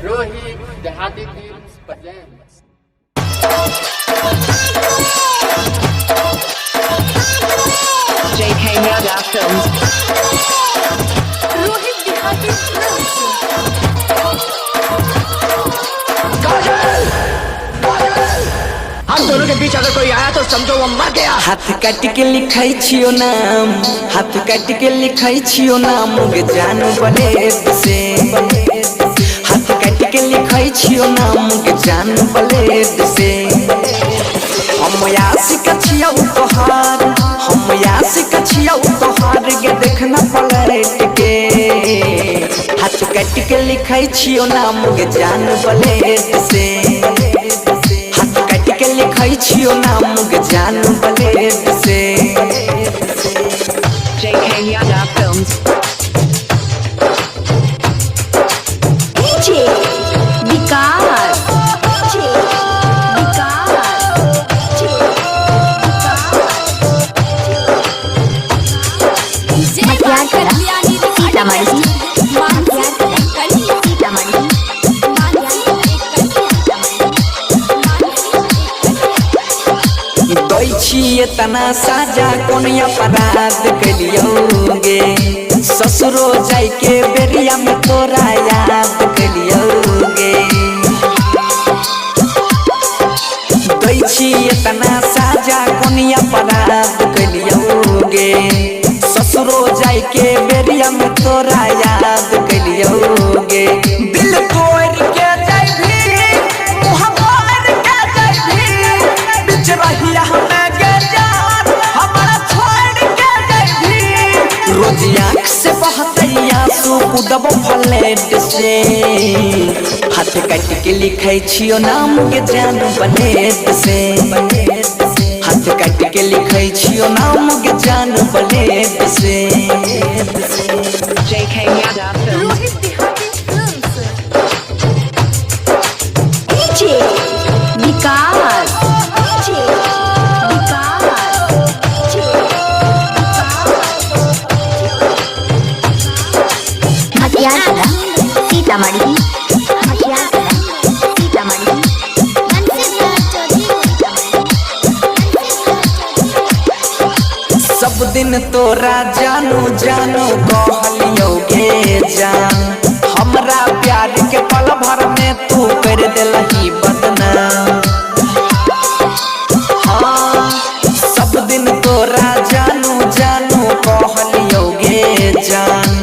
Rohit Dehati Films presents. JK Yadav Films. Rohit Dehati Films. हम दोनों के बीच अगर कोई आया तो समझो वो मर गया। हाथ काट के लिखाई छियो नाम, हाथ काट के लिखाई छियो नाम गे जान बलेद से। हाथ काट के लिखाई छियो नाम गे जान बलेद से। हम यासिक छियो तोहार, हम यासिक छियो तोहार गे देखना पलट के। हाथ काट के लिखाई छियो नाम गे जान बलेद से। के लिखाई छियो नाम गे जान बलेद से। JK Yadav Films. DJ Vikas. DJ Vikas. मटियार कला सीतामढ़ी छिए तना साजा कौन अपराध कलियोगे। ससुरो जाय के बेरिया में तोरा याद कलियोगे। दै छिए तना साजा कौन अपराध कलियोगे। ससुरो जाय के बेरिया में तोरा याद कलियोगे। दिल तोड़ के जाय भी मुँह मोड़ के जाय भी बिच रहिया रोज आँख से बहतई आंसू कुदब फ्लेट से। हाथ काट के लिखाई छियो नाम गे जान बलेद से। हाथ काट के लिखाई छियो नाम गे जान बलेद से। JK Yadav Films. Rohit Dehati Films. DJ Vikas. DJ मटियार कला सीतामढ़ी मटियार कला सीतामढ़ी सब दिन तोरा जानू जानू कहलियोगे जान। हमरा प्यार के पल भर में तू कर देलही बदनाम। हाँ सब दिन तोरा जानू जानू कहलियोगे जान।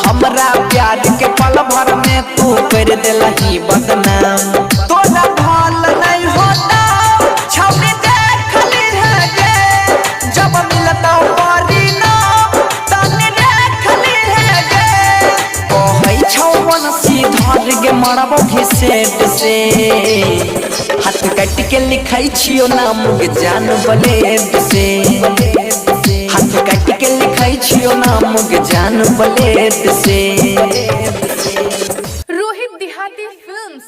हमरा प्यार के पल भर में तू कर देलही बदनाम। तोरा भल नहीं होता छवि देखली है गे। जब मिलता पारी ना तनी देखली है गे। कहै छौ बनसी धर गे मरब घिसेट से। हाथ काट के लिखाई छियो नाम गे जान बलेद से। हाथ काट के लिखाई छियो नाम गे जान बलेद से। Rohit Dehati Films.